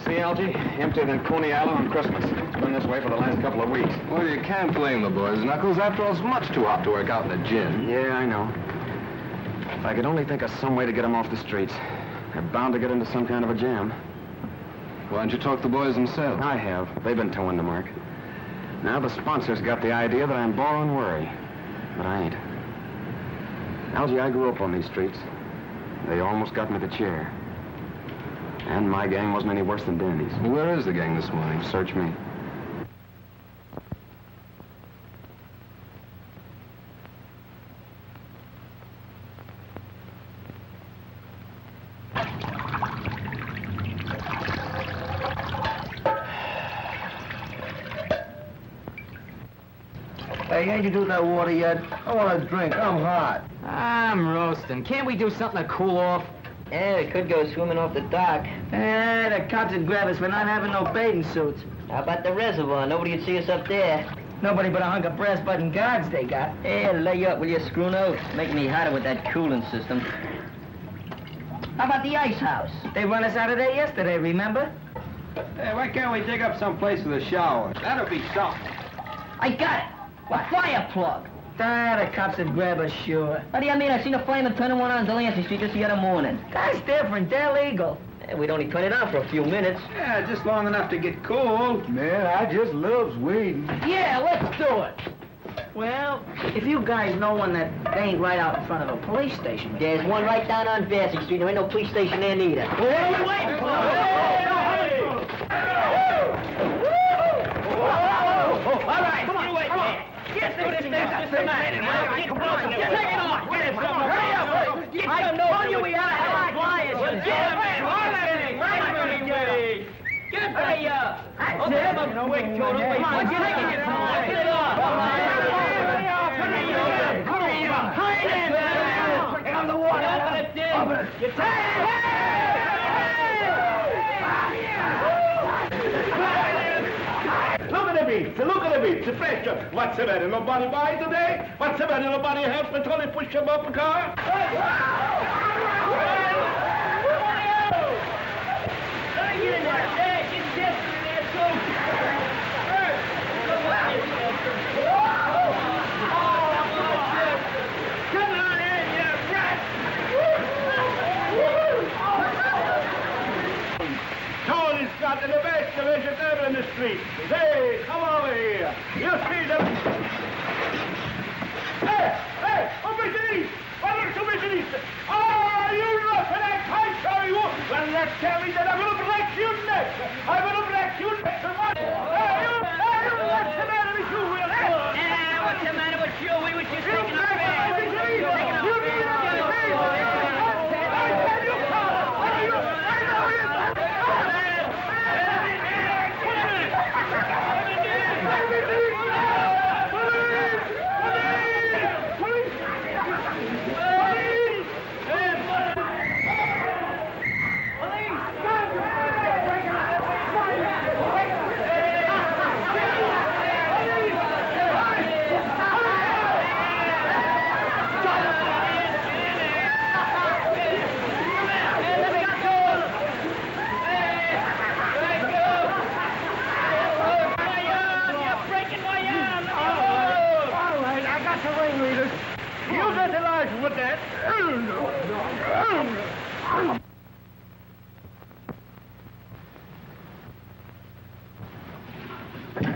see, Algie? Emptier than Coney Island on Christmas. It's been this way for the last couple of weeks. Well, you can't blame the boys, Knuckles. After all, it's much too hot to work out in a gin. Yeah, I know. If I could only think of some way to get them off the streets. They're bound to get into some kind of a jam. Why don't you talk to the boys themselves? I have. They've been towing the mark. Now the sponsors got the idea that I'm borrowing worry. But I ain't. Algie, I grew up on these streets. They almost got me the chair. And my gang wasn't any worse than Dandy's. Well, where is the gang this morning? Search me. Hey, ain't you do that water yet? I want a drink. I'm hot. I'm roasting. Can't we do something to cool off? Yeah, we could go swimming off the dock. The cops would grab us for not having no bathing suits. How about the reservoir? Nobody would see us up there. Nobody but a hunk of brass button guards they got. Yeah, lay you up, will you, screw nose? Make me hotter with that cooling system. How about the ice house? They run us out of there yesterday, remember? Hey, why can't we dig up some place with a shower? That'll be something. I got it! A fire plug! The cops would grab us, sure. What do you mean? I seen a fireman turning one on Delancey Street just the other morning. That's different. They're legal. Yeah, we'd only turn it on for a few minutes. Yeah, just long enough to get cool. Man, I just loves weed. Yeah, let's do it! Well, if you guys know one that ain't right out in front of a police station. There's one right down on Bassy Street. There ain't no police station there neither. What are we waiting for? All right, come on, wait. Get this thing up. Get it on. Get it from hurry up. I told you we ought to have flyers. Get hurry up. Open them up quick, Toto. Come on, get it off. Get it off. Hurry in. Get on the water. Open it, Dick. Get Look at the beach, the pressure. What's the matter? Nobody buy today? What's the matter? Nobody helps me Tony push him up the car? Get in there. Hey, get Chester in there, too. Come on in, you rat. Tony's got the best vegetable in the street. Hey, come over here. You see them? Hey, over to these. Oh, you roughing it. I tell you. Well, let's tell me that I'm going to break your neck. I'm going to break your neck. Hey, what's the matter with you, Will? Yeah, what's the matter with you? We was just taking a bath.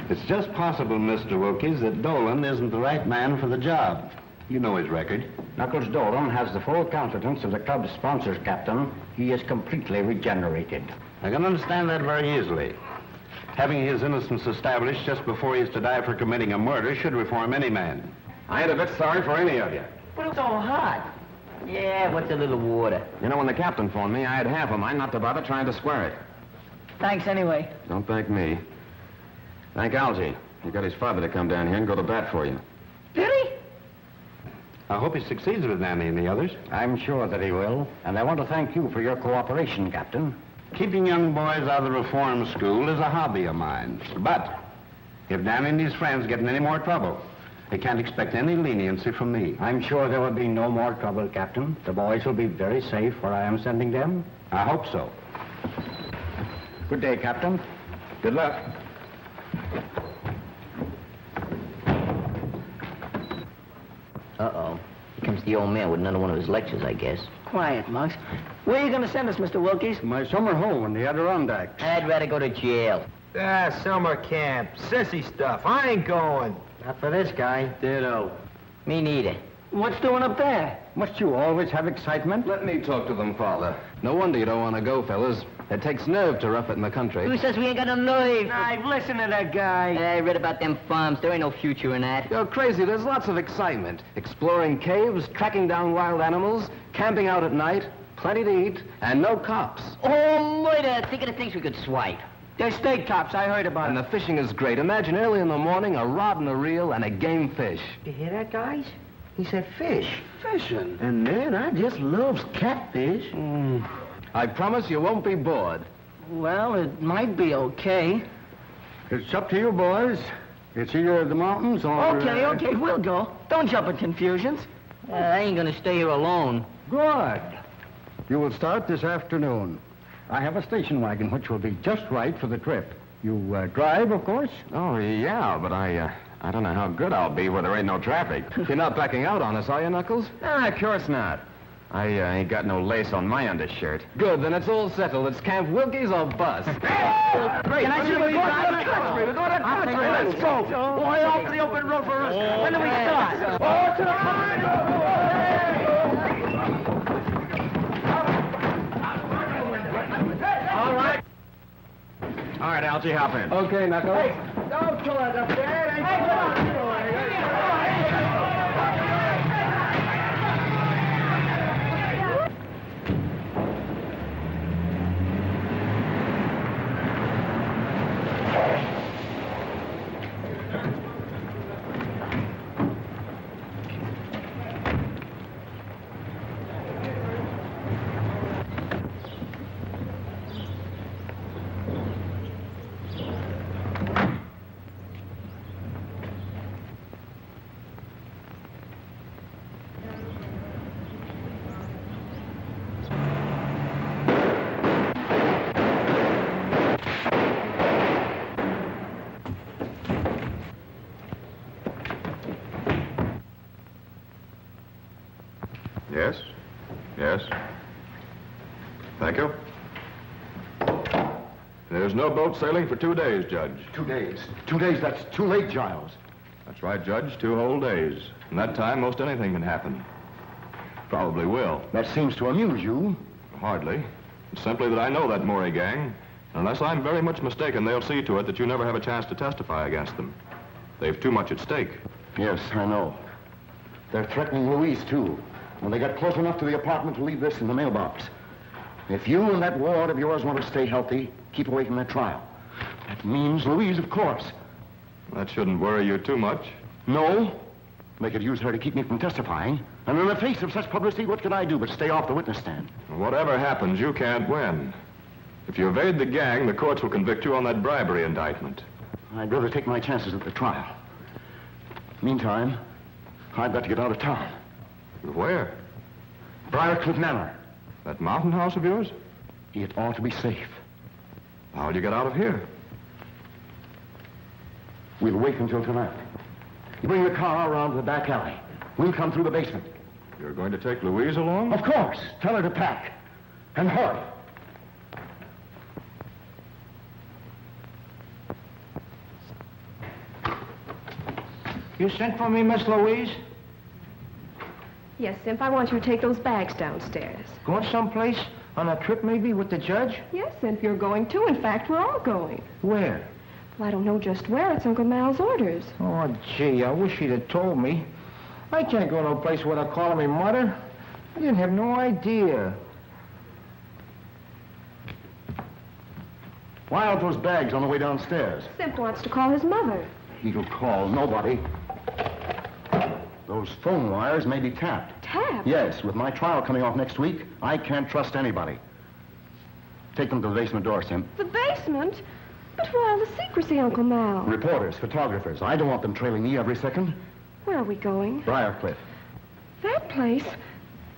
It's just possible, Mr. Wilkies, that Dolan isn't the right man for the job. You know his record. Knuckles Dolan has the full confidence of the club's sponsors, Captain. He is completely regenerated. I can understand that very easily. Having his innocence established just before he is to die for committing a murder should reform any man. I ain't a bit sorry for any of you. But it's all hot. Yeah, what's a little water? You know, when the captain phoned me, I had half a mind not to bother trying to square it. Thanks anyway. Don't thank me. Thank Algie. He got his father to come down here and go to bat for you. Did he? I hope he succeeds with Nanny and the others. I'm sure that he will, and I want to thank you for your cooperation, Captain. Keeping young boys out of the reform school is a hobby of mine. But if Nanny and his friends get in any more trouble, they can't expect any leniency from me. I'm sure there will be no more trouble, Captain. The boys will be very safe where I am sending them. I hope so. Good day, Captain. Good luck. Uh-oh. Here comes the old man with another one of his lectures, I guess. Quiet, Monks. Where are you going to send us, Mr. Wilkies? My summer home in the Adirondacks. I'd rather go to jail. Summer camp. Sissy stuff. I ain't going. Not for this guy. Ditto. Me neither. What's doing up there? Must you always have excitement? Let me talk to them, Father. No wonder you don't want to go, fellas. It takes nerve to rough it in the country. Who says we ain't got no nerve? I've listened to that guy. I read about them farms. There ain't no future in that. You're crazy. There's lots of excitement. Exploring caves, tracking down wild animals, camping out at night, plenty to eat, and no cops. Oh, murder! Think of the things we could swipe. There's state cops. I heard about And it. the fishing is great. Imagine early in the morning, a rod and a reel and a game fish. You hear that, guys? He said fish. Fishing. And man, I just loves catfish. I promise you won't be bored. Well, it might be okay. It's up to you, boys. It's either the mountains or... Okay, we'll go. Don't jump in confusions. I ain't gonna stay here alone. Good. You will start this afternoon. I have a station wagon which will be just right for the trip. You drive, of course? Oh, yeah, but I don't know how good I'll be where there ain't no traffic. You're not backing out on us, are you, Knuckles? Nah, of course not. I ain't got no lace on my undershirt. Good, then it's all settled. It's Camp Wilkies or bust. Can I see the Let's go. Boy, off to the open road for us. When do we start? Oh, to the All right, Algie, hop in. Okay, Knuckles. Don't kill us up there. Yes? Yes? Thank you. There's no boat sailing for 2 days, Judge. 2 days. 2 days, that's too late, Giles. That's right, Judge. 2 whole days. In that time, most anything can happen. Probably will. That seems to amuse you. Hardly. It's simply that I know that Maury gang. Unless I'm very much mistaken, they'll see to it that you never have a chance to testify against them. They've too much at stake. Yes, I know. They're threatening Louise, too. When they got close enough to the apartment to leave this in the mailbox. If you and that ward of yours want to stay healthy, keep away from that trial. That means Louise, of course. That shouldn't worry you too much. No. They could use her to keep me from testifying. And in the face of such publicity, what could I do but stay off the witness stand? Whatever happens, you can't win. If you evade the gang, the courts will convict you on that bribery indictment. I'd rather take my chances at the trial. Meantime, I've got to get out of town. Where? Briarcliff Manor. That mountain house of yours? It ought to be safe. How'll you get out of here? We'll wait until tonight. You bring the car around to the back alley. We'll come through the basement. You're going to take Louise along? Of course. Tell her to pack. And hurry. You sent for me, Miss Louise? Yes, Simp, I want you to take those bags downstairs. Going someplace? On a trip, maybe, with the judge? Yes, Simp, you're going too. In fact, we're all going. Where? Well, I don't know just where. It's Uncle Mal's orders. Oh, gee, I wish he'd have told me. I can't go to a place where they're calling me mother. I didn't have no idea. Why aren't those bags on the way downstairs? Simp wants to call his mother. He'll call nobody. Those phone wires may be tapped. Tapped? Yes, with my trial coming off next week, I can't trust anybody. Take them to the basement door, Simp. The basement? But why all the secrecy, Uncle Mal? Reporters, photographers. I don't want them trailing me every second. Where are we going? Briarcliff. That place?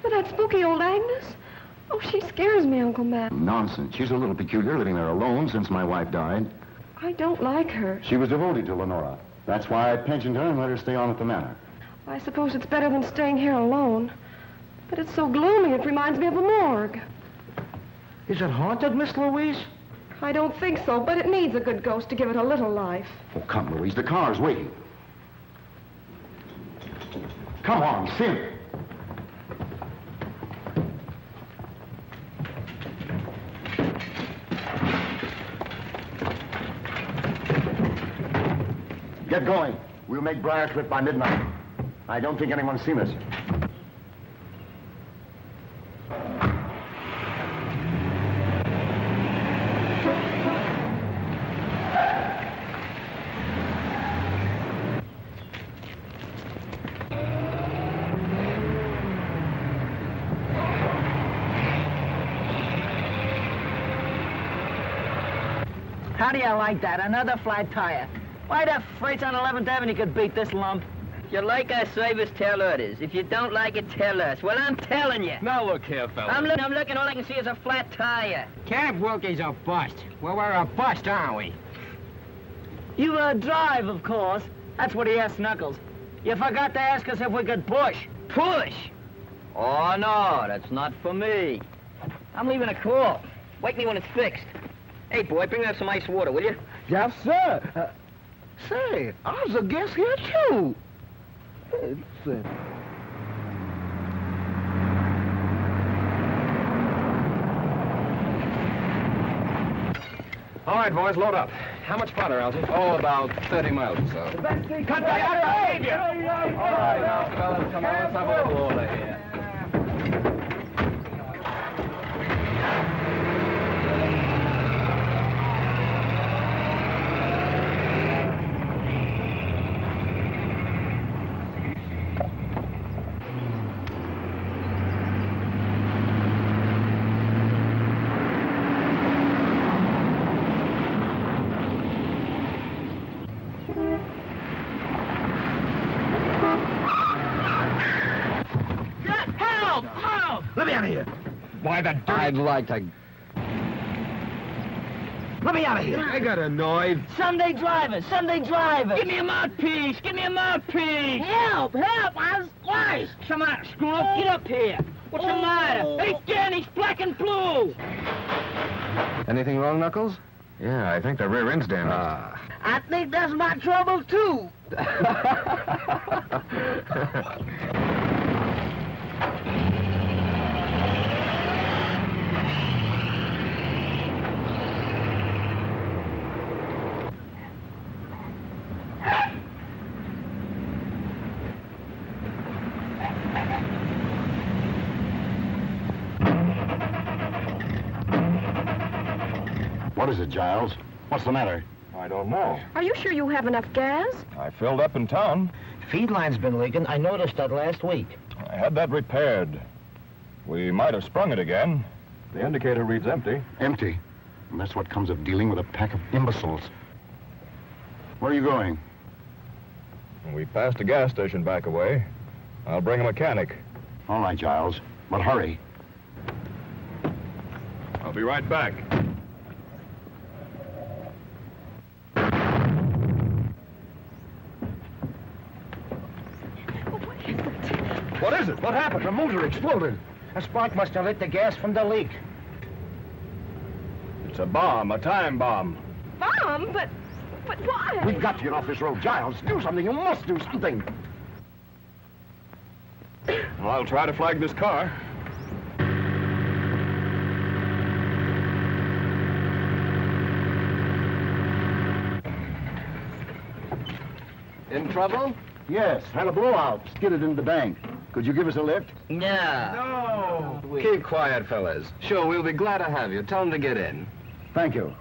With that spooky old Agnes? Oh, she scares me, Uncle Matt. Nonsense. She's a little peculiar, living there alone since my wife died. I don't like her. She was devoted to Lenora. That's why I pensioned her and let her stay on at the manor. I suppose it's better than staying here alone. But it's so gloomy, it reminds me of a morgue. Is it haunted, Miss Louise? I don't think so, but it needs a good ghost to give it a little life. Oh, come, Louise. The car's waiting. Come on, Sim. Get going. We'll make Briarcliff by midnight. I don't think anyone's seen us. How do you like that? Another flat tire. Why the freights on 11th Avenue could beat this lump? If you like our service, tell others. If you don't like it, tell us. Well, I'm telling you. Now look here, fella. I'm looking, all I can see is a flat tire. Camp Wilkie's a bust. Well, we're a bust, aren't we? You drive, of course. That's what he asked Knuckles. You forgot to ask us if we could push. Push? Oh, no, that's not for me. I'm leaving a call. Wake me when it's fixed. Hey, boy, bring me up some ice water, will you? Yes, sir. Say, I was a guest here, too. All right, boys, load up. How much farther, Algy? Oh, about 30 miles or so. Cut back out of here! All right, now, fellas, come on, let's have a little order here. Let me out of here. Why, the dirt... I'd like to... Let me out of here. I got annoyed. Sunday drivers! Give me a mouthpiece! Give me a mouthpiece! Help! I was twice! Come on, screw up, get up here! What's the matter? Hey, Danny's black and blue! Anything wrong, Knuckles? Yeah, I think the rear end's damaged. I think that's my trouble, too! What is it, Giles? What's the matter? I don't know. Are you sure you have enough gas? I filled up in town. Feed line's been leaking. I noticed that last week. I had that repaired. We might have sprung it again. The indicator reads empty. Empty. And that's what comes of dealing with a pack of imbeciles. Where are you going? We passed a gas station back away. I'll bring a mechanic. All right, Giles. But hurry. I'll be right back. What is it? What happened? The motor exploded. A spark must have lit the gas from the leak. It's a bomb, a time bomb. Bomb? But why? We've got to get off this road. Giles, do something. You must do something. Well, I'll try to flag this car. In trouble? Yes, had a blowout. Skidded into the bank. Could you give us a lift? No. Keep quiet, fellas. Sure, we'll be glad to have you. Tell them to get in. Thank you.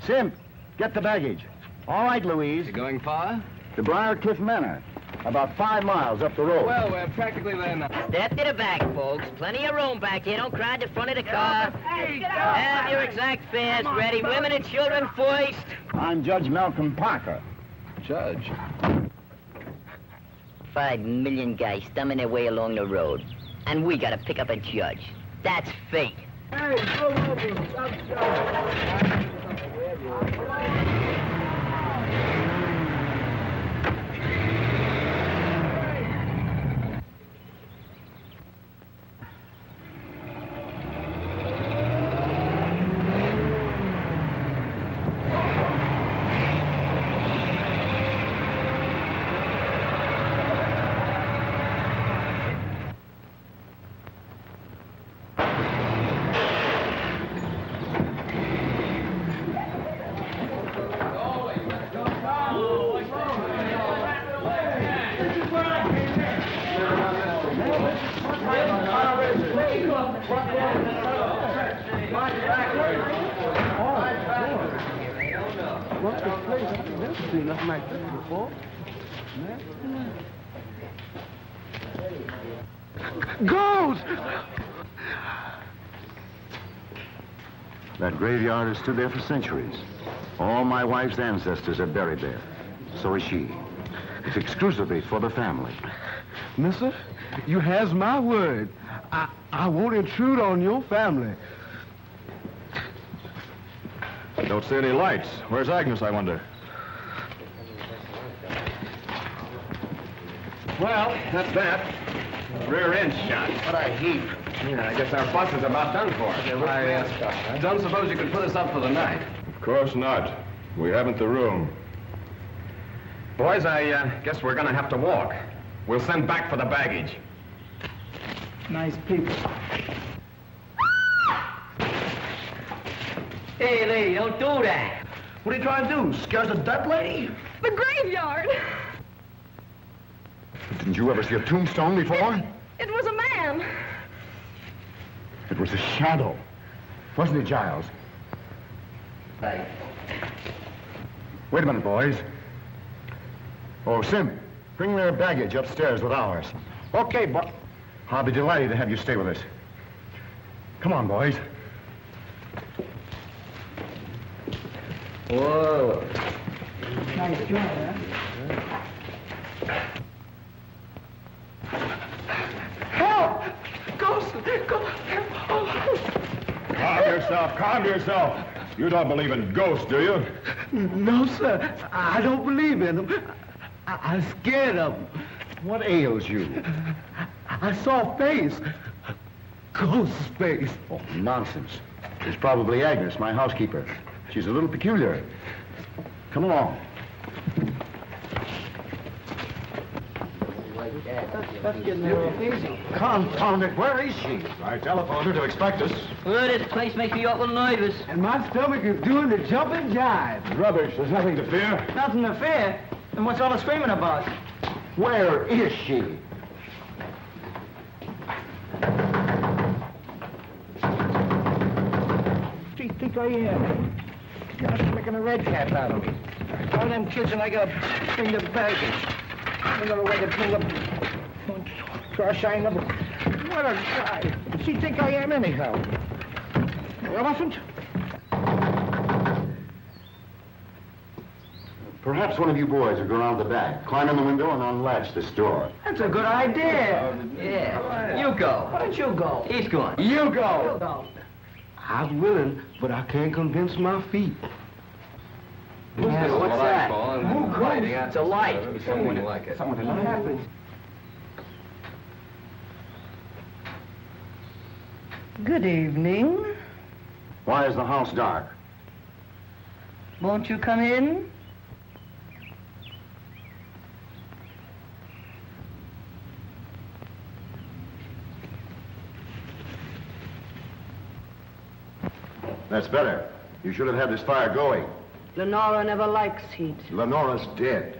Simp, get the baggage. All right, Louise. You going far? To Briarcliff Manor. About 5 miles up the road. Well, we're practically there now. Step to the back, folks. Plenty of room back here. Don't crowd the front of the car. Have your exact fares ready. Women and children first. I'm Judge Malcolm Parker. Judge. 5 million guys stumbling their way along the road. And we gotta pick up a judge. That's fate. Hey, go over. Stop. Nothing like this before. Ghost! That graveyard has stood there for centuries. All my wife's ancestors are buried there. So is she. It's exclusively for the family. Mister, you has my word. I won't intrude on your family. Don't see any lights. Where's Agnes, I wonder? Well, that's that. Rear end shot. What a heap. Yeah, I guess our bus is about done for. I don't suppose you could put us up for the night. Of course not. We haven't the room. Boys, I guess we're gonna have to walk. We'll send back for the baggage. Nice people. Hey, lady, don't do that. What are you trying to do? Scare the dead lady? The graveyard. Didn't you ever see a tombstone before? It was a man. It was a shadow. Wasn't it, Giles? Right. Wait a minute, boys. Oh, Sim, bring their baggage upstairs with ours. Okay, but... I'll be delighted to have you stay with us. Come on, boys. Whoa. Nice job, huh? Help! Ghost! Calm yourself, calm yourself. You don't believe in ghosts, do you? No, sir. I don't believe in them. I'm scared of them. What ails you? I saw a face. A ghost face. Oh, nonsense. It's probably Agnes, my housekeeper. She's a little peculiar. Come along. That's getting a little easy. Confound it, where is she? I telephoned her to expect us. Well, this place makes me awful nervous. And my stomach is doing the jumping jive. Rubbish, there's nothing to fear. Nothing to fear. And what's all the screaming about? Where is she? What do you think I am? You're making a red cap out of me. All them kids and I gotta bring the baggage. Another way to bring up trash I never... What a guy. What's he think I am anyhow? Elephant? Perhaps one of you boys will go around the back, climb in the window, and unlatch this door. That's a good idea. Yeah. You go. Why don't you go? He's going. You go. You go. I'm willing, but I can't convince my feet. What's that? It's a light. Something like it. What happened? Good evening. Why is the house dark? Won't you come in? That's better. You should have had this fire going. Lenora never likes heat. Lenora's dead.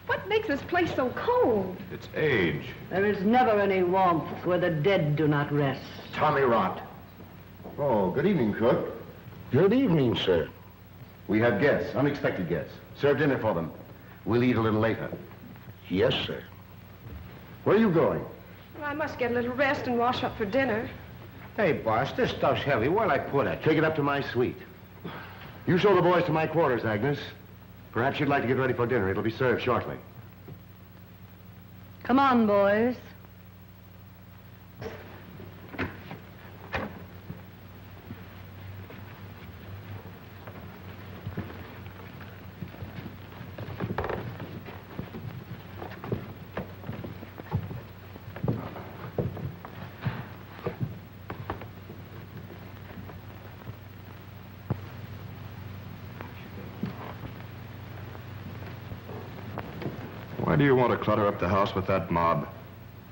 What makes this place so cold? It's age. There is never any warmth where the dead do not rest. Tommy rot. Oh, good evening, cook. Good evening, sir. We have guests, unexpected guests. Serve dinner for them. We'll eat a little later. Yes, sir. Where are you going? Well, I must get a little rest and wash up for dinner. Hey, boss, this stuff's heavy. Where'll I put it? Take it up to my suite. You show the boys to my quarters, Agnes. Perhaps you'd like to get ready for dinner. It'll be served shortly. Come on, boys. Why do you want to clutter up the house with that mob?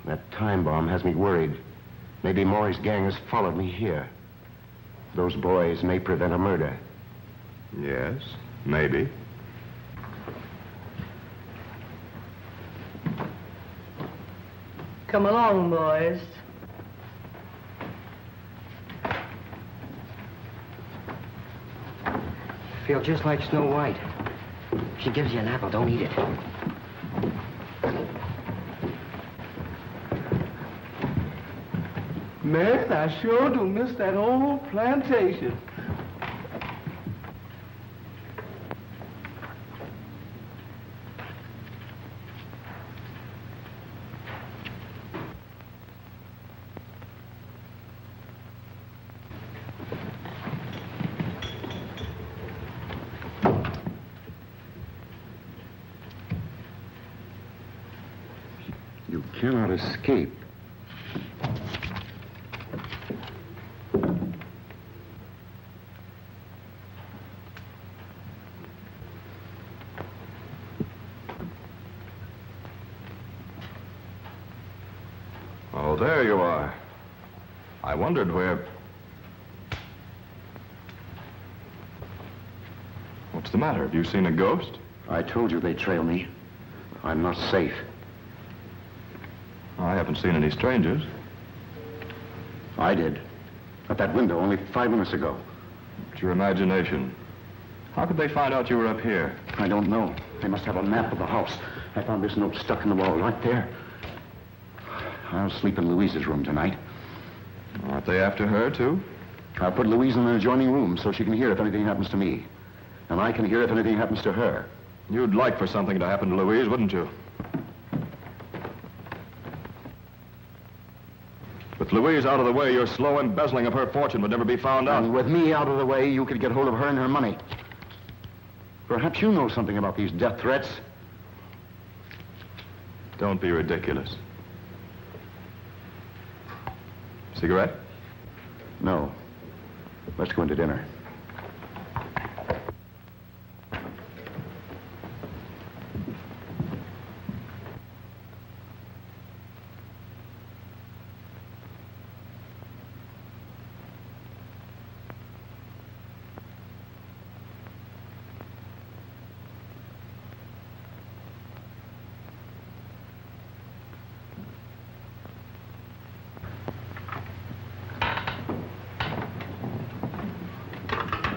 That time bomb has me worried. Maybe Maury's gang has followed me here. Those boys may prevent a murder. Yes, maybe. Come along, boys. Feel just like Snow White. If she gives you an apple, don't eat it. Man, I sure do miss that old plantation. You cannot escape. Oh, there you are. I wondered where... What's the matter? Have you seen a ghost? I told you they'd trail me. I'm not safe. I haven't seen any strangers. I did. At that window only 5 minutes ago. It's your imagination. How could they find out you were up here? I don't know. They must have a map of the house. I found this note stuck in the wall right there. I'll sleep in Louise's room tonight. Aren't they after her, too? I'll put Louise in an adjoining room so she can hear if anything happens to me. And I can hear if anything happens to her. You'd like for something to happen to Louise, wouldn't you? With Louise out of the way, your slow embezzling of her fortune would never be found out. And with me out of the way, you could get hold of her and her money. Perhaps you know something about these death threats. Don't be ridiculous. Cigarette? No. Let's go into dinner.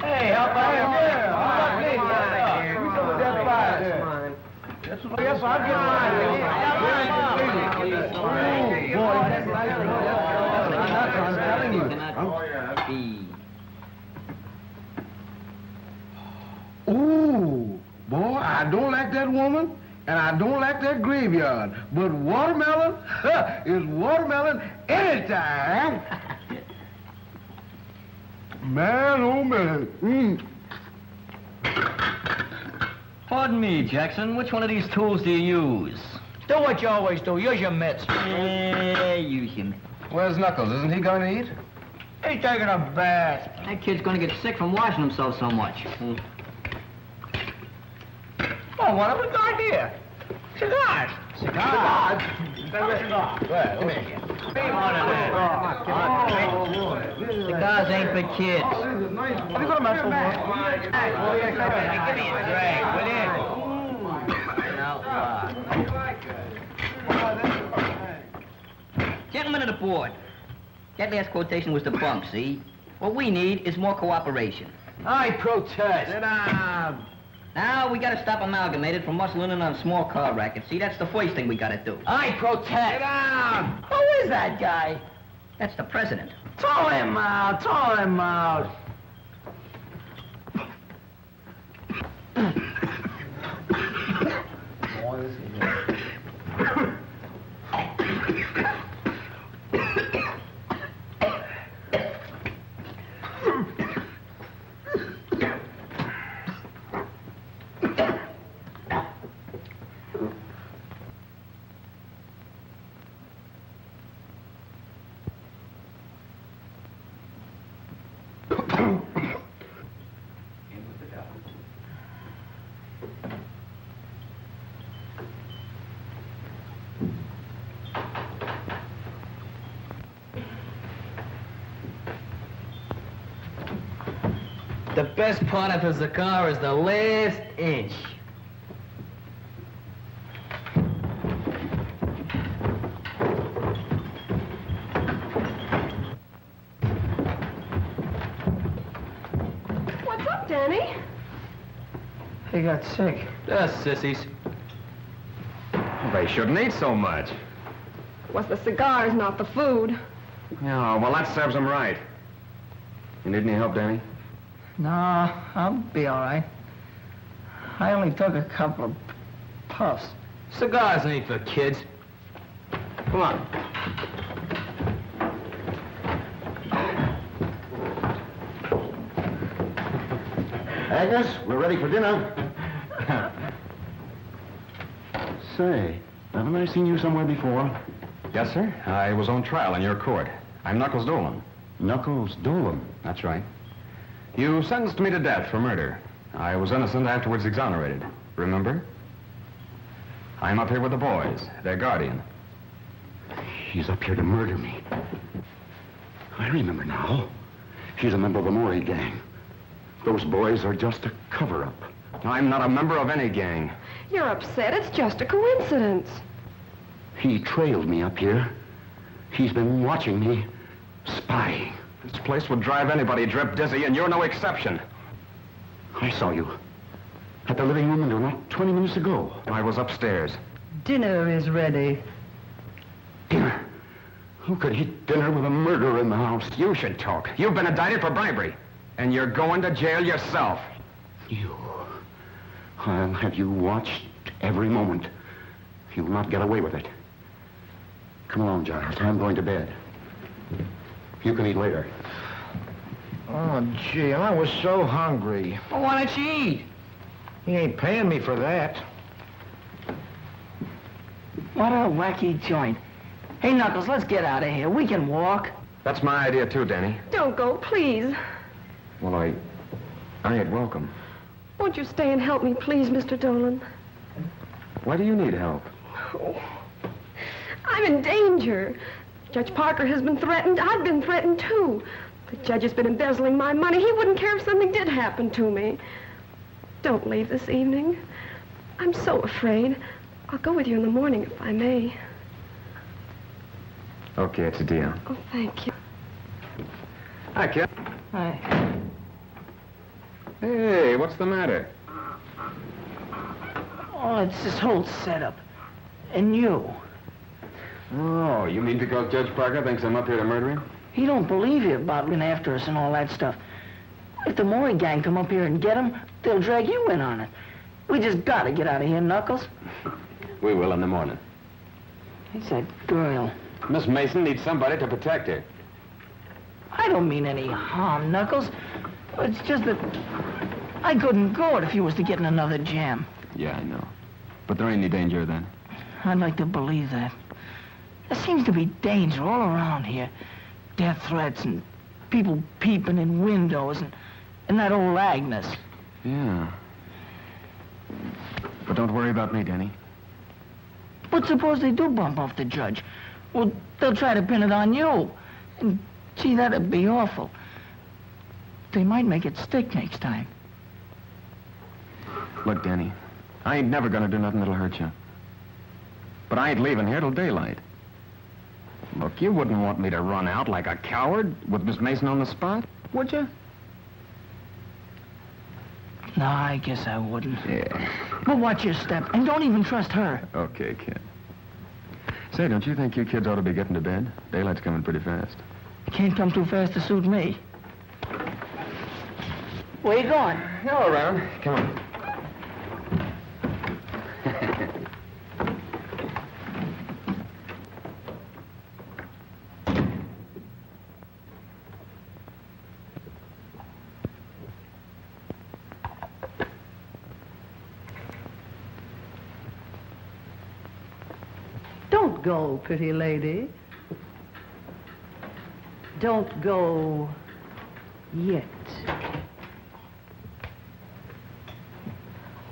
Hey, help out here. Yes, I'll get mine. I'm telling you. Ooh, boy, I don't like that woman, and I don't like that graveyard. But watermelon is watermelon anytime. Man, oh man. Pardon me, Jackson. Which one of these tools do you use? Do what you always do. Use your mitts. Use him. Where's Knuckles? Isn't he going to eat? He's taking a bath. That kid's gonna get sick from washing himself so much. Oh, what a good idea. Cigars. Cigars? Well, come here. Cigars ain't for kids. Have you got a mouthful more? Give me a drag, will you? Gentlemen of the board, that last quotation was the bunk, see? What we need is more cooperation. I protest. Sit down. Now, we gotta stop Amalgamated from muscling in on small car rackets. See, that's the first thing we gotta do. I protest. Sit down. Who is that guy? That's the president. Throw him out. Throw him out. best part of a cigar is the last inch. What's up, Danny? He got sick. Just sissies. They shouldn't eat so much. It was the cigars, not the food. Yeah, well, that serves them right. You need any help, Danny? No, I'll be all right. I only took a couple of puffs. Cigars ain't for kids. Come on. Agnes, we're ready for dinner. Say, haven't I seen you somewhere before? Yes, sir. I was on trial in your court. I'm Knuckles Dolan. Knuckles Dolan? That's right. You sentenced me to death for murder. I was innocent, afterwards exonerated. Remember? I'm up here with the boys, their guardian. He's up here to murder me. I remember now. He's a member of the Maury gang. Those boys are just a cover-up. I'm not a member of any gang. You're upset. It's just a coincidence. He trailed me up here. He's been watching me, spying. This place would drive anybody drip dizzy, and you're no exception. I saw you at the living room window not 20 minutes ago. I was upstairs. Dinner is ready. Dinner? Who could eat dinner with a murderer in the house? You should talk. You've been indicted for bribery, and you're going to jail yourself. You. I'll have you watched every moment. You'll not get away with it. Come along, Giles. I'm going to bed. You can eat later. Oh, gee, I was so hungry. Well, why don't you eat? He ain't paying me for that. What a wacky joint. Hey, Knuckles, let's get out of here. We can walk. That's my idea, too, Danny. Don't go, please. Well, I ain't welcome. Won't you stay and help me, please, Mr. Dolan? Why do you need help? Oh, I'm in danger. Judge Parker has been threatened. I've been threatened, too. The judge has been embezzling my money. He wouldn't care if something did happen to me. Don't leave this evening. I'm so afraid. I'll go with you in the morning, if I may. Okay, it's a deal. Oh, thank you. Hi, kid. Hi. Hey, what's the matter? Oh, it's this whole setup. And you. Oh, you mean because Judge Parker thinks I'm up here to murder him? He don't believe you about being after us and all that stuff. If the Maury gang come up here and get him, they'll drag you in on it. We just gotta get out of here, Knuckles. We will in the morning. It's that girl. Miss Mason needs somebody to protect her. I don't mean any harm, Knuckles. It's just that I couldn't go it if you was to get in another jam. Yeah, I know. But there ain't any danger then. I'd like to believe that. There seems to be danger all around here. Death threats and people peeping in windows and that old Agnes. Yeah. But don't worry about me, Danny. But suppose they do bump off the judge? Well, they'll try to pin it on you. And, gee, that'd be awful. They might make it stick next time. Look, Danny, I ain't never gonna do nothing that'll hurt you. But I ain't leaving here till daylight. Look, you wouldn't want me to run out like a coward with Miss Mason on the spot, would you? No, I guess I wouldn't. Yeah. But watch your step, and don't even trust her. Okay, kid. Say, don't you think you kids ought to be getting to bed? Daylight's coming pretty fast. Can't come too fast to suit me. Where you going? Go around. Come on. Don't go, pretty lady. Don't go yet.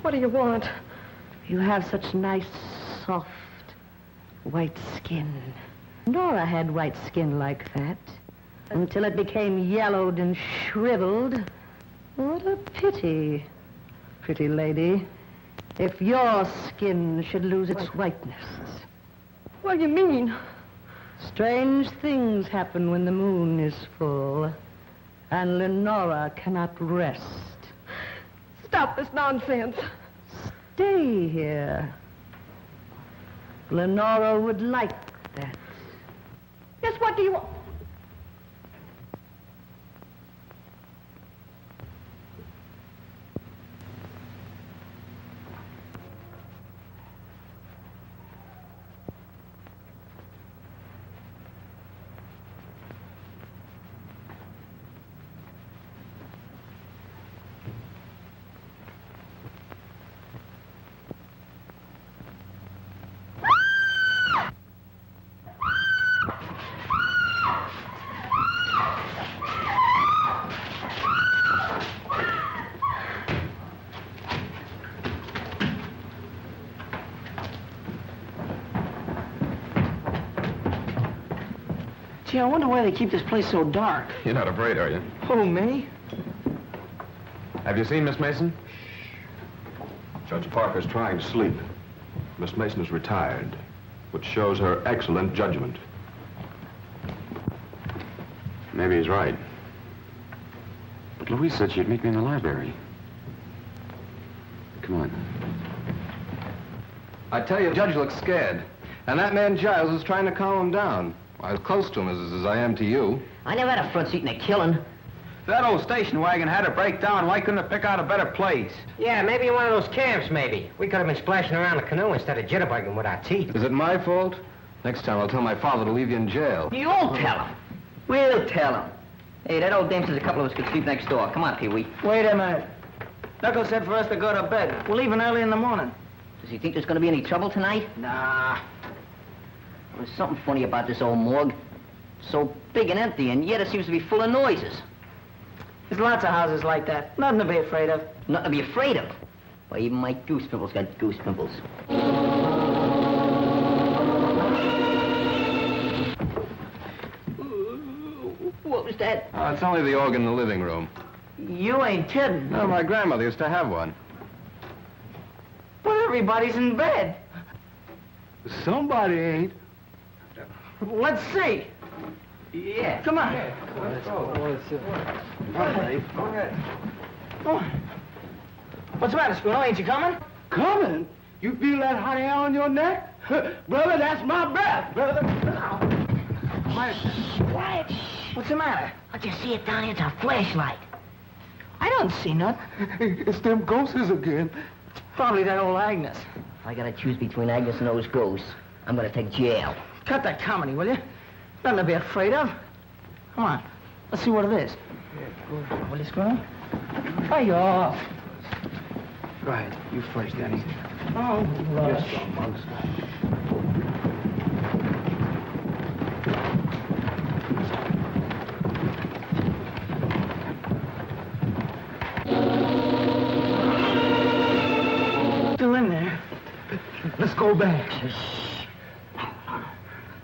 What do you want? You have such nice, soft, white skin. Nora had white skin like that until it became yellowed and shriveled. What a pity, pretty lady, if your skin should lose its whiteness. What do you mean? Strange things happen when the moon is full, and Lenora cannot rest. Stop this nonsense. Stay here. Lenora would like that. Yes, what do you want? Gee, I wonder why they keep this place so dark. You're not afraid, are you? Who, me? Have you seen Miss Mason? Judge Parker's trying to sleep. Miss Mason is retired, which shows her excellent judgment. Maybe he's right. But Louise said she'd meet me in the library. Come on. I tell you, the judge looks scared. And that man Giles is trying to calm him down. As close to him as I am to you. I never had a front seat in a killing. If that old station wagon had to break down, why couldn't it pick out a better place? Yeah, maybe in one of those camps, maybe. We could have been splashing around the canoe instead of jitterbugging with our teeth. Is it my fault? Next time I'll tell my father to leave you in jail. You'll tell him. We'll tell him. Hey, that old dame says a couple of us could sleep next door. Come on, Pee-wee. Wait a minute. Knuckles said for us to go to bed. We're leaving early in the morning. Does he think there's going to be any trouble tonight? Nah. There's something funny about this old morgue. So big and empty, and yet it seems to be full of noises. There's lots of houses like that. Nothing to be afraid of. Nothing to be afraid of? Why, even my goose pimples got goose pimples. What was that? Oh, it's only the organ in the living room. You ain't kidding. No, my grandmother used to have one. But everybody's in bed. Somebody ain't. Let's see. Yeah. Come on. Let's go. Go ahead. Come on. What's the matter, Spooner? Ain't you coming? Coming? You feel that hot air on your neck? Brother, that's my breath, brother. Quiet. What's the matter? I just see it down here. It's a flashlight. I don't see nothing. It's them ghosts again. Probably that old Agnes. I gotta choose between Agnes and those ghosts. I'm gonna take jail. Cut that comedy, will you? Nothing to be afraid of. Come on. Let's see what it is. Will you, Spooner? Hey, off. Go ahead. You first, Danny. Oh, Yes, strong monks. Still in there. Let's go back.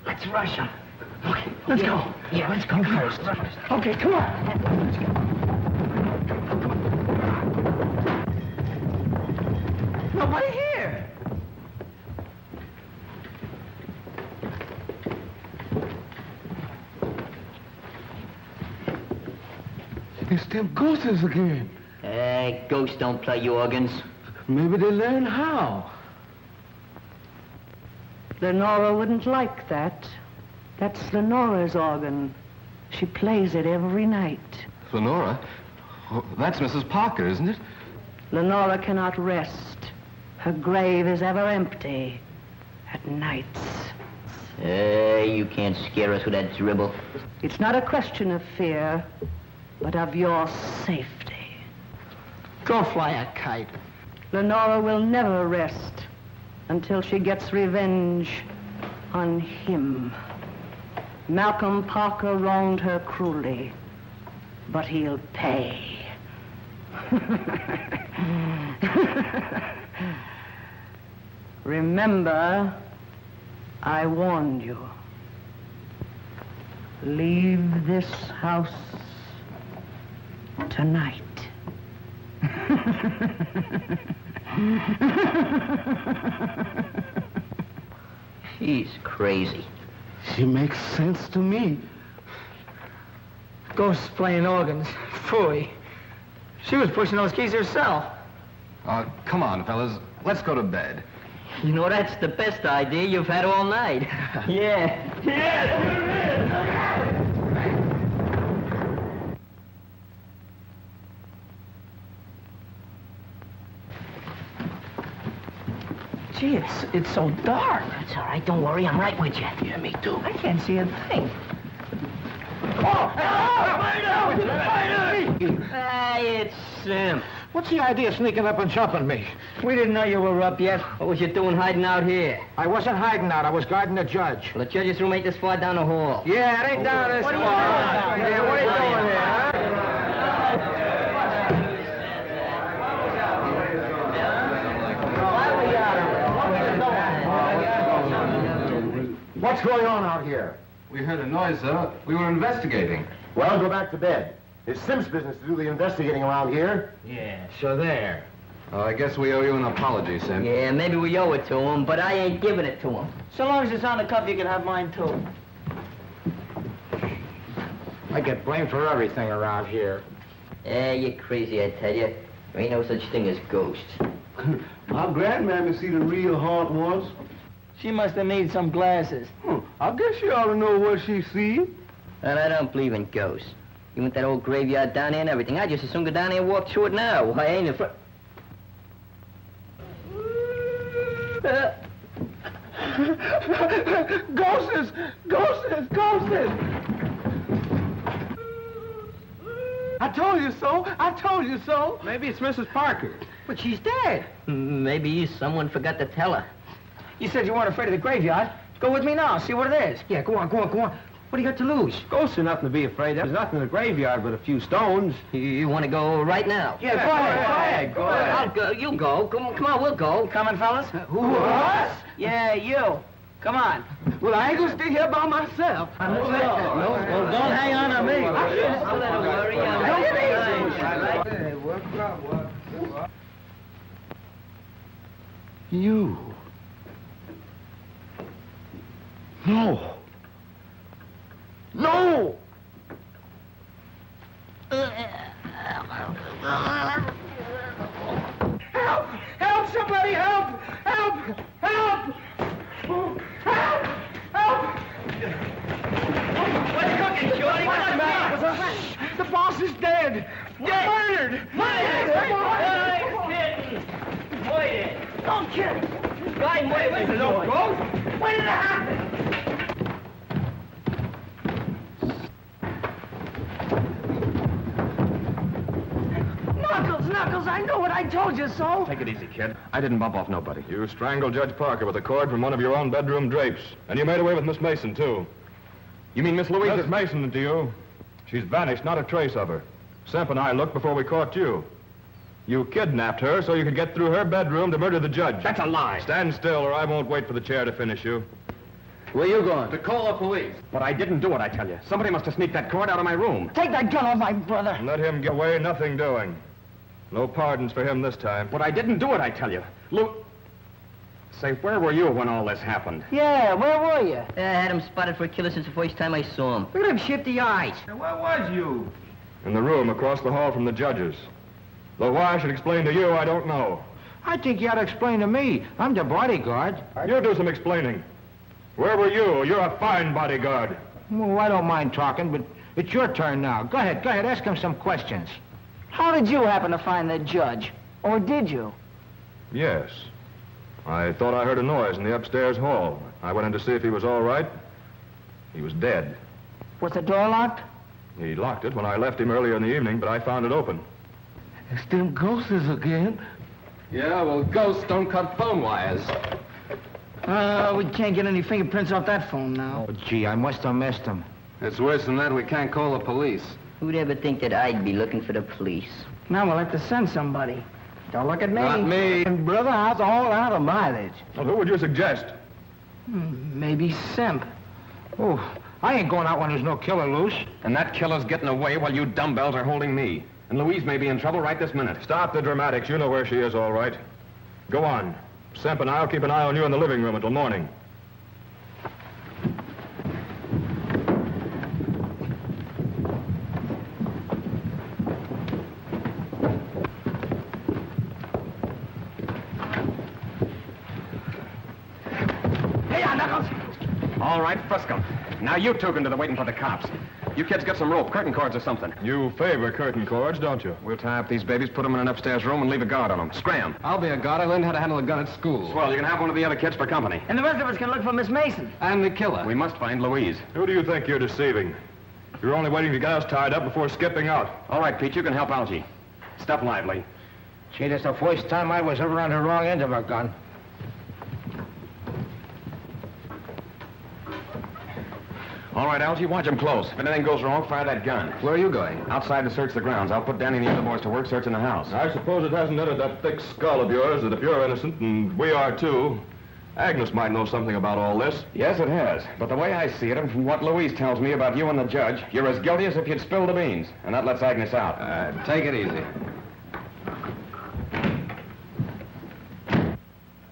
Let's rush him. Okay, let's go. Yeah, let's go first. Okay, come on. Let's go. Nobody here. It's them ghosts again. Hey, ghosts don't play organs. Maybe they learn how. Lenora wouldn't like that. That's Lenora's organ. She plays it every night. Lenora? Oh, that's Mrs. Parker, isn't it? Lenora cannot rest. Her grave is ever empty at nights. Hey, you can't scare us with that dribble. It's not a question of fear, but of your safety. Go fly a kite. Lenora will never rest until she gets revenge on him. Malcolm Parker wronged her cruelly, but he'll pay. Remember, I warned you. Leave this house tonight. She's crazy. She makes sense to me. Ghosts playing organs. Phooey. She was pushing those keys herself. Come on, fellas. Let's go to bed. You know, that's the best idea you've had all night. Yeah. Gee, it's so dark. That's all right. Don't worry. I'm right with you. Yeah, me too. I can't see a thing. Hey, it's Sim. What's the idea of sneaking up and chopping me? We didn't know you were up yet. What was you doing hiding out here? I wasn't hiding out. I was guarding the judge. Well, the judge's room ain't this far down the hall. Yeah, it ain't down this far. Yeah, what are you doing here, huh? What's going on out here? We heard a noise, sir. We were investigating. Well, go back to bed. It's Sim's business to do the investigating around here. Yeah, so there. I guess we owe you an apology, Sim. Yeah, maybe we owe it to him, but I ain't giving it to him. So long as it's on the cuff, you can have mine, too. I get blamed for everything around here. Yeah, you're crazy, I tell you. There ain't no such thing as ghosts. My grandmammy see the real haunt once. She must have needed some glasses. I guess you ought to know what she see. And I don't believe in ghosts. You want that old graveyard down there and everything. I just as soon go down there and walk through it now. I ain't afraid. Ghosts! Ghosts! Ghosts! I told you so! I told you so! Maybe it's Mrs. Parker. But she's dead. Maybe someone forgot to tell her. You said you weren't afraid of the graveyard. Go with me now, see what it is. Yeah, go on. What do you got to lose? Ghosts are nothing to be afraid of. There's nothing in the graveyard but a few stones. You want to go right now? Yeah, go ahead. Go ahead. I'll go. You go. Come on, we'll go. Coming, fellas? Who, us? Yeah, you. Come on. Well, I ain't gonna stay here by myself. Well, don't hang on to me. You. No. No! Help! Help! Somebody help! Help! Help! Help! Help! What's cooking, Shorty? What's the matter? The boss is dead! Murdered! Wait. Don't kill him! Guy, wait. There's no ghost! When did it happen? Knuckles, I know what I told you so. Take it easy, kid. I didn't bump off nobody. You strangled Judge Parker with a cord from one of your own bedroom drapes. And you made away with Miss Mason, too. You mean Miss Louise? Miss Mason to you. She's vanished, not a trace of her. Semp and I looked before we caught you. You kidnapped her so you could get through her bedroom to murder the judge. That's a lie. Stand still or I won't wait for the chair to finish you. Where you going? To call the police. But I didn't do it, I tell you. Somebody must have sneaked that cord out of my room. Take that gun off my brother. And let him get away, nothing doing. No pardons for him this time. But I didn't do it, I tell you. Say, where were you when all this happened? Yeah, where were you? I had him spotted for a killer since the first time I saw him. Look at him shifty eyes. Where was you? In the room across the hall from the judges. Though why I should explain to you, I don't know. I think you ought to explain to me. I'm the bodyguard. You do some explaining. Where were you? You're a fine bodyguard. Well, I don't mind talking, but it's your turn now. Go ahead, ask him some questions. How did you happen to find the judge? Or did you? Yes. I thought I heard a noise in the upstairs hall. I went in to see if he was all right. He was dead. Was the door locked? He locked it when I left him earlier in the evening, but I found it open. It's them ghosts again. Yeah, well, ghosts don't cut phone wires. We can't get any fingerprints off that phone now. Oh, gee, I must have missed him. It's worse than that. We can't call the police. Who'd ever think that I'd be looking for the police? Now we'll have to send somebody. Don't look at me. Not me. And brother, I was all out of mileage. Well, who would you suggest? Maybe Simp. Oh, I ain't going out when there's no killer loose. And that killer's getting away while you dumbbells are holding me. And Louise may be in trouble right this minute. Stop the dramatics. You know where she is, all right. Go on. Semp and I'll keep an eye on you in the living room until morning. All right, frisk 'em. Now you two can do the waiting for the cops. You kids get some rope, curtain cords or something. You favor curtain cords, don't you? We'll tie up these babies, put them in an upstairs room, and leave a guard on them. Scram. I'll be a guard. I learned how to handle a gun at school. Well, you can have one of the other kids for company. And the rest of us can look for Miss Mason. I'm the killer. We must find Louise. Who do you think you're deceiving? You're only waiting to get us tied up before skipping out. All right, Pete, you can help Algie. Step lively. Gee, that's the first time I was ever on the wrong end of a gun. All right, Algie, watch him close. If anything goes wrong, fire that gun. Where are you going? Outside to search the grounds. I'll put Danny and the other boys to work searching the house. I suppose it hasn't entered that thick skull of yours that if you're innocent, and we are too, Agnes might know something about all this. Yes, it has. But the way I see it, and from what Louise tells me about you and the judge, you're as guilty as if you'd spilled the beans. And that lets Agnes out. Take it easy.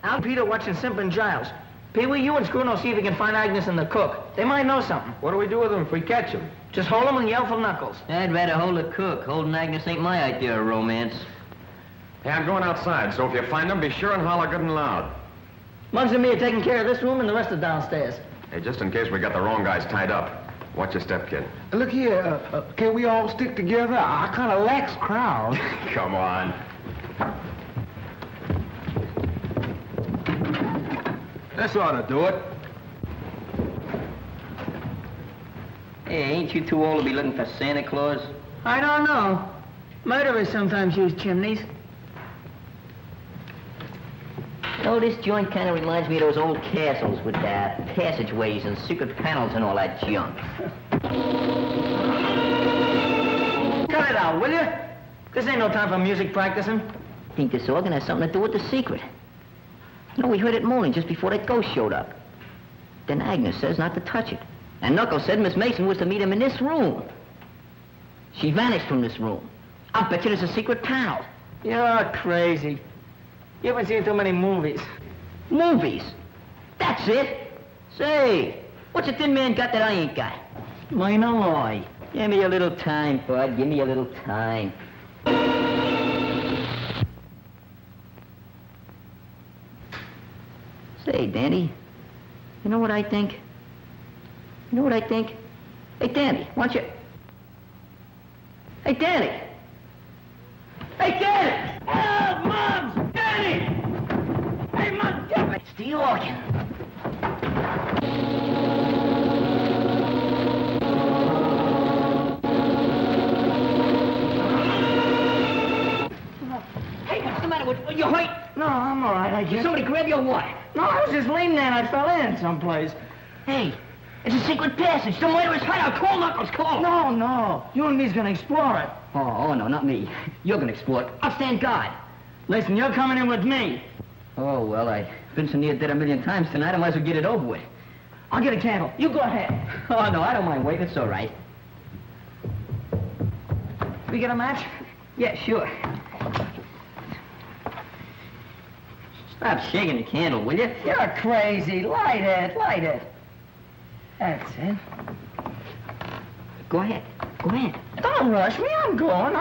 Al and Peter watching Simp and Giles. Pee-wee, you and Scruno see if you can find Agnes and the cook. They might know something. What do we do with them if we catch them? Just hold them and yell for Knuckles. I'd rather hold the cook. Holding Agnes ain't my idea of romance. Hey, I'm going outside, so if you find them, be sure and holler good and loud. Muggs and me are taking care of this room and the rest are downstairs. Hey, just in case we got the wrong guys tied up. Watch your step, kid. Look here, can we all stick together? I kind of lax crowd. Come on. This ought to do it. Hey, ain't you too old to be looking for Santa Claus? I don't know. Murderers sometimes use chimneys. You know, this joint kind of reminds me of those old castles with passageways and secret panels and all that junk. Cut it out, will you? This ain't no time for music practicing. I think this organ has something to do with the secret. You know, we heard it moaning just before that ghost showed up. Then Agnes says not to touch it. And Knuckles said Miss Mason was to meet him in this room. She vanished from this room. I'll bet you there's a secret panel. You're crazy. You haven't seen too many movies. Movies? That's it? Say, what's a thin man got that I ain't got? Mine a lie. Give me a little time, bud. Give me a little time. Say, Danny, you know what I think? You know what I think? Hey, Danny, why don't you... Hey, Danny! Hey, Danny! Oh, Muggs! Danny! Hey, Muggs, get me! It's the organ. Hey, what's the matter with you? Hurt? No, I'm all right, I Did guess. somebody grab you or what? No, I was just leaning there and I fell in someplace. Hey, it's a secret passage. The murderer's hideout. Call Knuckles, call. No. You and me's gonna explore it. Oh, no, not me. You're gonna explore it. I'll stand guard. Listen, you're coming in with me. Oh, well, I've been so near dead a million times tonight, I might as well get it over with. I'll get a candle. You go ahead. Oh, no, I don't mind waiting. It's all right. We get a match? Yeah, sure. Stop shaking the candle, will you? You're crazy. Light it. That's it. Go ahead. Go ahead. Don't rush me. I'm going.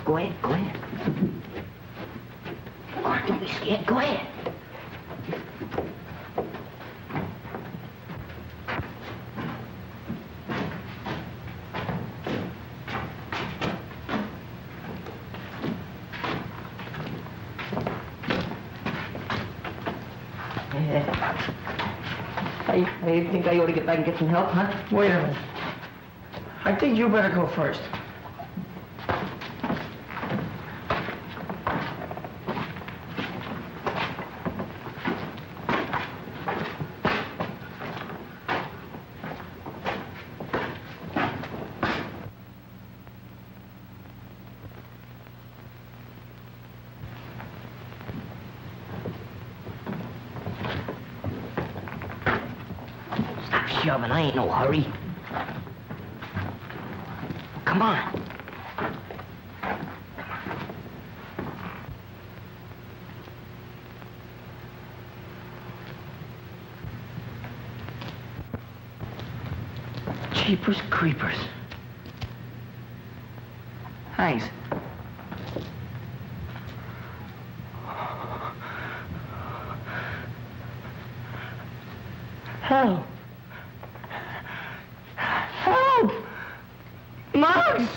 Go ahead. Oh, don't be scared. Go ahead. I think I ought to get back and get some help, huh? Wait a minute. I think you better go first. shoving. I ain't no hurry. Come on. Jeepers creepers. Thanks. Help! Help! Muggs!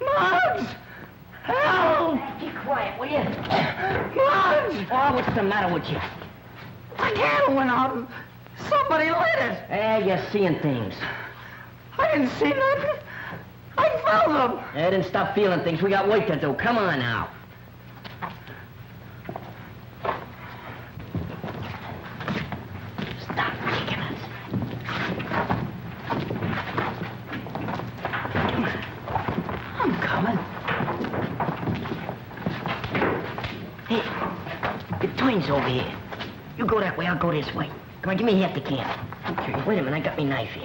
Muggs! Help! Keep quiet, will you? Muggs! Oh, what's the matter with you? The candle went out. Somebody lit it. You're seeing things. I didn't see nothing. I felt them. Then stop feeling things. We got work to do. Come on now. Stop kicking us. Come on. I'm coming. Hey, the twins over here. You go that way, I'll go this way. Come on, give me half the can. Okay. Wait a minute, I got my knife here.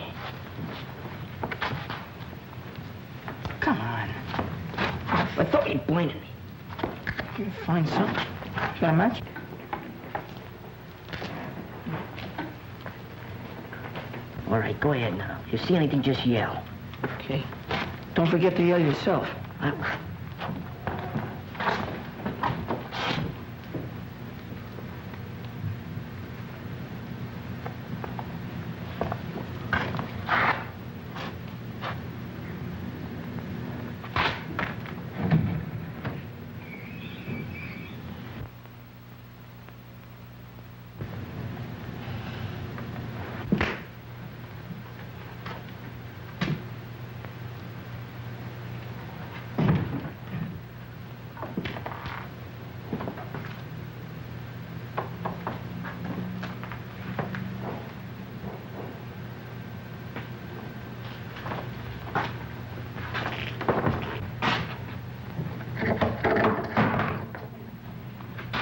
Come on. I thought you'd blinded me. You find something? Got a match? All right, go ahead now. If you see anything, just yell. Okay. Don't forget to yell yourself.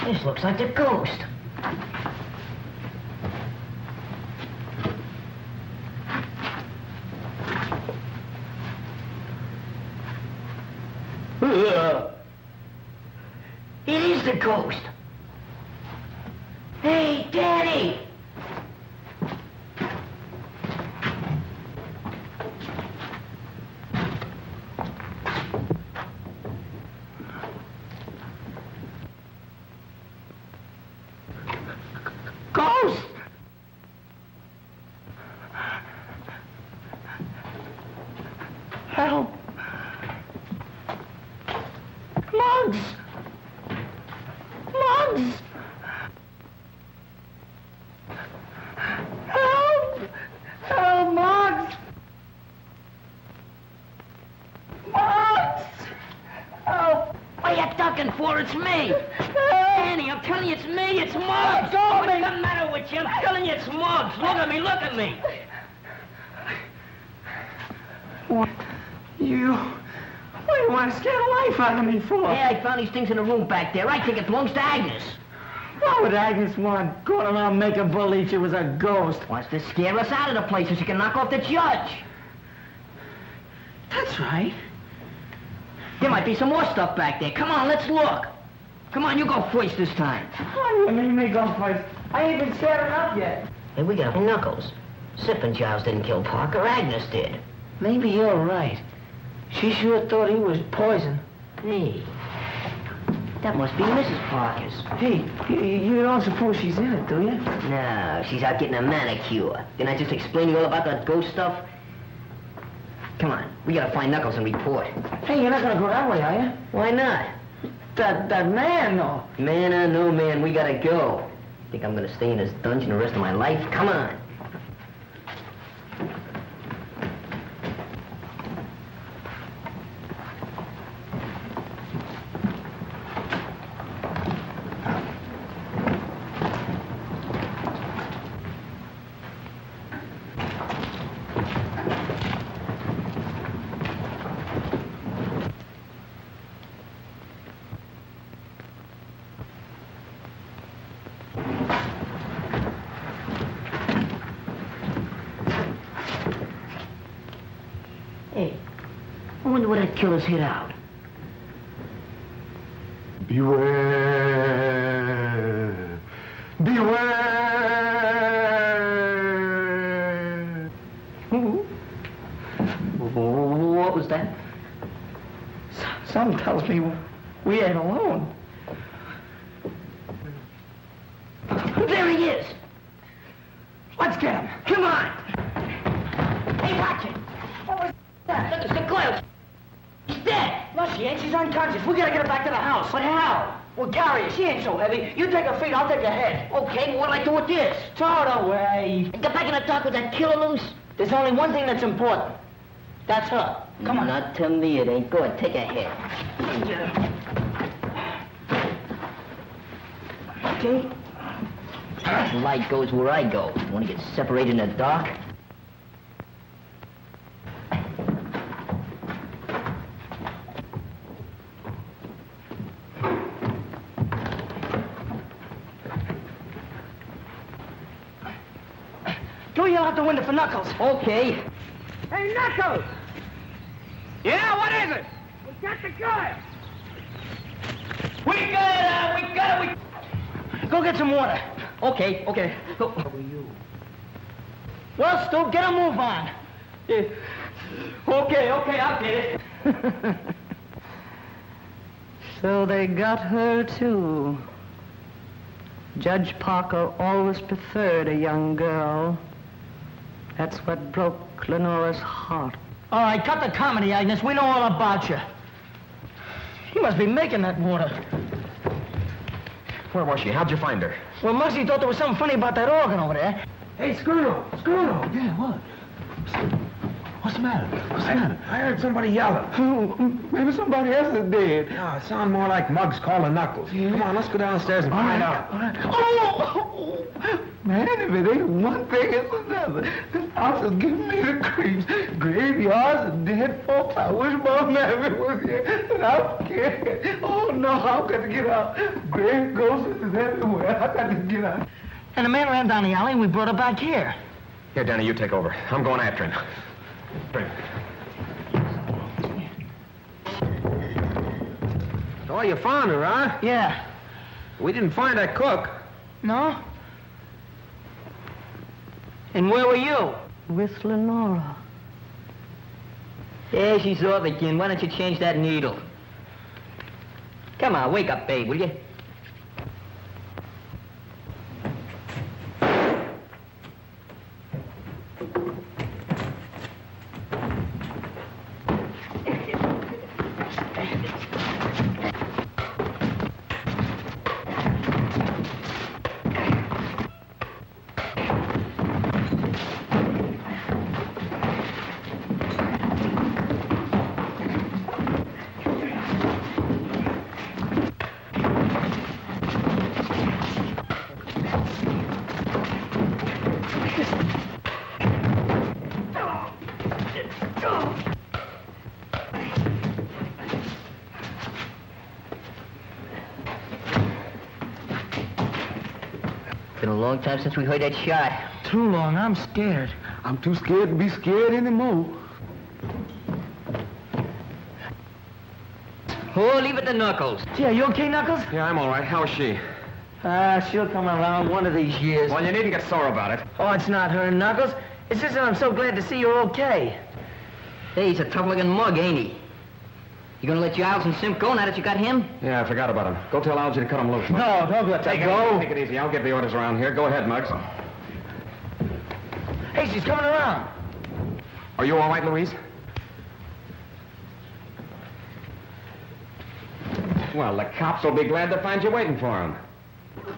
This looks like a ghost. It is the ghost. Hey, Daddy! Ghost! Help! Muggs! Muggs! Help! Help, Muggs! Muggs! Help! What are you ducking for? It's me! Danny, I'm telling you, it's me! It's Muggs! What's the matter with you? I'm telling you, it's Muggs! Look at me! Look at me! What do you want to scare the life out of me for? Yeah, I found these things in the room back there. I think it belongs to Agnes. What would Agnes want? Going around making believe she was a ghost. Wants to scare us out of the place so she can knock off the judge. That's right. There might be some more stuff back there. Come on, let's look. Come on, you go first this time. What do you mean me go first? I ain't been scared enough yet. Hey, we got Knuckles. Sippin' Giles didn't kill Parker. Agnes did. Maybe you're right. She sure thought he was poison. Hey, that must be Mrs. Parker's. Hey, you don't suppose she's in it, do you? No, she's out getting a manicure. Didn't I just explain to you all about that ghost stuff? Come on, we gotta find Knuckles and report. Hey, you're not gonna go that way, are you? Why not? That man, though. Man or no man, we gotta go. Think I'm gonna stay in this dungeon the rest of my life? Come on. where that killer's hid out. Beware. Beware. What was that? Something tells me we ain't alone. There he is! Let's get him. Come on! Hey, watch it! What was that? Look, it's the glimpse. She's dead! No, she ain't. She's unconscious. We gotta get her back to the house. But how? We'll carry her. She ain't so heavy. You take her feet, I'll take her head. Okay, what'll I do with this? Throw it away. Get back in the dark with that killer loose? There's only one thing that's important. That's her. Come on. Not to me, it ain't. Go ahead, take her head. Okay. The light goes where I go. You want to get separated in the dark? Go yell out the window for Knuckles. Okay. Hey, Knuckles! Yeah, what is it? We got the guy. We got it. Go get some water. Okay. Go. Well, Stu, get a move on. Yeah. Okay, I'll get it. So they got her, too. Judge Parker always preferred a young girl. That's what broke Lenora's heart. All right, cut the comedy, Agnes. We know all about you. You must be making that water. Where was she? How'd you find her? Well, Muggsy thought there was something funny about that organ over there. Hey, Skirtle. Yeah, what? What's the matter? I heard somebody yelling. Maybe somebody else is dead. No, it sounded more like Muggs calling Knuckles. Yeah. Come on, let's go downstairs and find out. All right. Oh! Man, if it ain't one thing, it's another. This house is giving me the creeps. Graveyards and dead folks. I wish my mammy was here. And I'm scared. Oh, no, I've got to get out. Grave ghosts is everywhere. I've got to get out. And the man ran down the alley and we brought her back here. Here, Danny, you take over. I'm going after him. Oh, you found her, huh? Yeah. We didn't find that cook. No? And where were you? With Lenora. Yeah, she's off again. Why don't you change that needle? Come on, wake up, babe, will you? Been a long time since we heard that shot. Too long. I'm scared. I'm too scared to be scared anymore. Oh, leave it to Knuckles. Gee, are you okay, Knuckles? Yeah, I'm all right. How's she? She'll come around one of these years. Well, you needn't get sore about it. Oh, it's not her, Knuckles. It's just that I'm so glad to see you're okay. Hey, he's a tough-looking mug, ain't he? You gonna let Giles and Simp go now that you got him? Yeah, I forgot about him. Go tell Algie to cut him loose. No, don't let that go. Take it easy. I'll give the orders around here. Go ahead, Muggs. Hey, she's coming around. Are you all right, Louise? Well, the cops will be glad to find you waiting for them.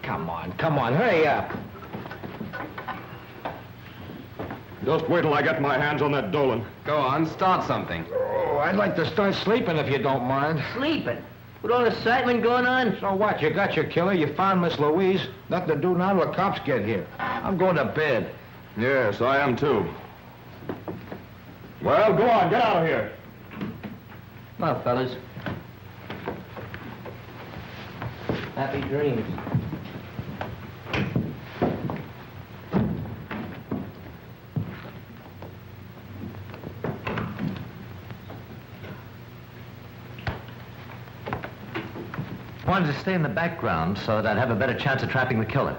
Come on, hurry up. Just wait till I get my hands on that Dolan. Go on, start something. Oh, I'd like to start sleeping if you don't mind. Sleeping? With all the excitement going on? So what? You got your killer, you found Miss Louise. Nothing to do now till the cops get here. I'm going to bed. Yes, I am too. Well, go on, get out of here. Well, fellas. Happy dreams. I wanted to stay in the background so that I'd have a better chance of trapping the killer.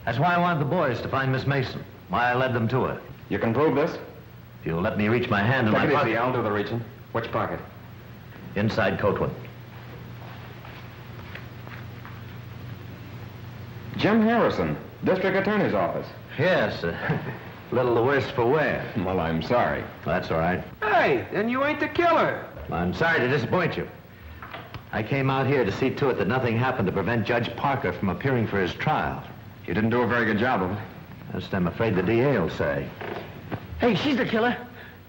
That's why I wanted the boys to find Miss Mason, why I led them to her. You can prove this? If you'll let me reach my hand in my Take it pocket. easy, I'll do the reaching. Which pocket? Inside coat one. Jim Harrison, District Attorney's Office. Yes, a little the worse for wear. Well, I'm sorry. That's all right. Hey, then you ain't the killer. I'm sorry to disappoint you. I came out here to see to it that nothing happened to prevent Judge Parker from appearing for his trial. You didn't do a very good job of it. Just I'm afraid the DA will say. Hey, she's the killer.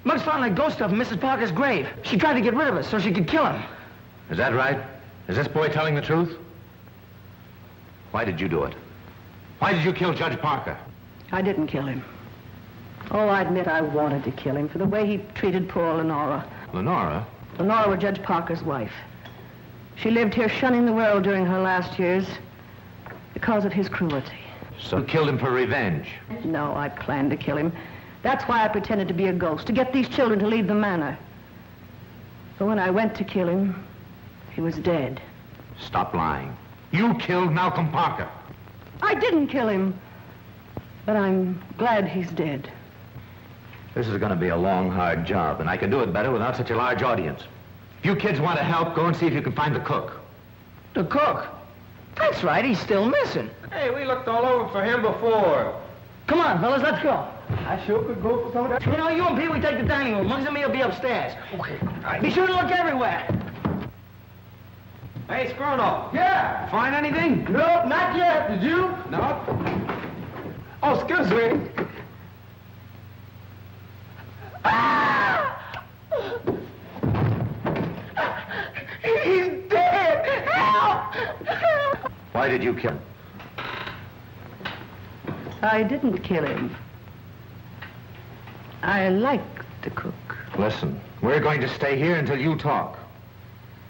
Muggs found that ghost stuff in Mrs. Parker's grave. She tried to get rid of us so she could kill him. Is that right? Is this boy telling the truth? Why did you do it? Why did you kill Judge Parker? I didn't kill him. Oh, I admit I wanted to kill him for the way he treated poor Lenora. Lenora? Lenora was Judge Parker's wife. She lived here shunning the world during her last years because of his cruelty. So you killed him for revenge? No, I planned to kill him. That's why I pretended to be a ghost, to get these children to leave the manor. But when I went to kill him, he was dead. Stop lying. You killed Malcolm Parker. I didn't kill him, but I'm glad he's dead. This is going to be a long, hard job, and I can do it better without such a large audience. If you kids want to help, go and see if you can find the cook. The cook? That's right, he's still missing. Hey, we looked all over for him before. Come on, fellas, let's go. I sure could go for some of that. You know, you and Pete, we take the dining room. Muggs and me will be upstairs. Okay. Be sure to look everywhere. Hey, Skrono. Yeah. Find anything? Nope, not yet. Did you? No. Oh, excuse me. He's dead! Help! Why did you kill him? I didn't kill him. I liked the cook. Listen, we're going to stay here until you talk.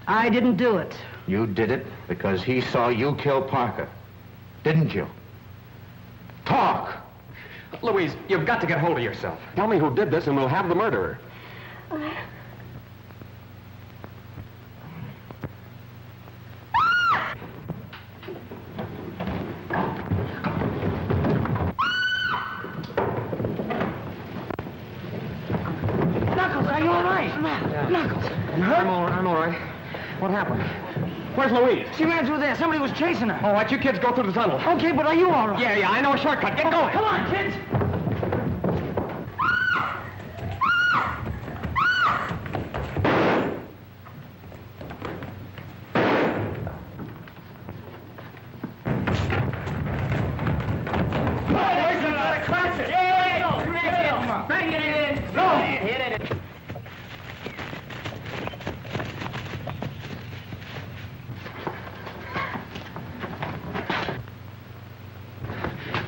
I didn't do it. You did it because he saw you kill Parker. Didn't you? Talk! Louise, you've got to get hold of yourself. Tell me who did this and we'll have the murderer. Knuckles, are you all right? Knuckles, you hurt? I'm all right. What happened? Where's Louise? She ran through there. Somebody was chasing her. All right, you kids go through the tunnel. Okay, but are you all right? Yeah, I know a shortcut. Get going. Come on, kids.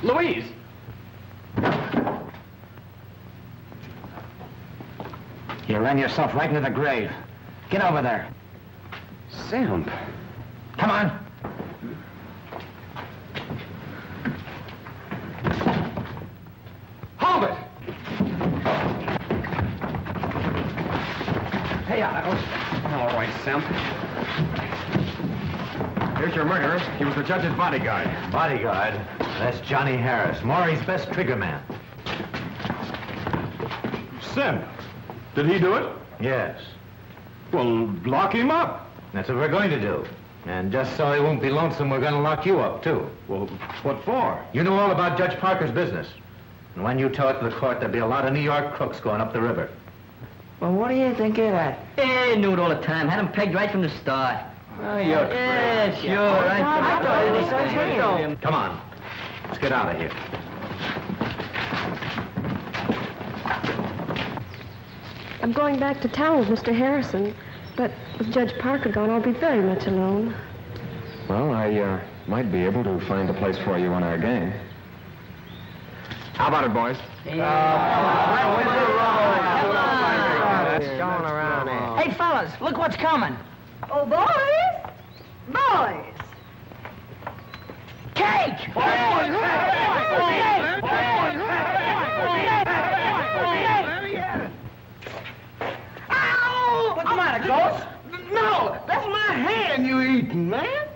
Louise! You ran yourself right into the grave. Get over there. Sam. Come on. Hold it! Hey, Knuckles. All right, Sam. Here's your murderer. He was the judge's bodyguard. Bodyguard? That's Johnny Harris, Maury's best trigger man. Sim, did he do it? Yes. Well, lock him up. That's what we're going to do. And just so he won't be lonesome, we're going to lock you up, too. Well, what for? You know all about Judge Parker's business. And when you tell it to the court, there'll be a lot of New York crooks going up the river. Well, what do you think of that? Hey, knew it all the time. Had him pegged right from the start. Oh, you're Yeah, crazy. sure. I thought it was sensational. Come on. Let's get out of here. I'm going back to town with Mr. Harrison, but with Judge Parker gone, I'll be very much alone. Well, I might be able to find a place for you on our gang. How about it, boys? Hey, fellas, look what's coming. Oh, boys! Boys! Cake! Ow! What's the matter, Ghost? No, that's my hand you eating, man.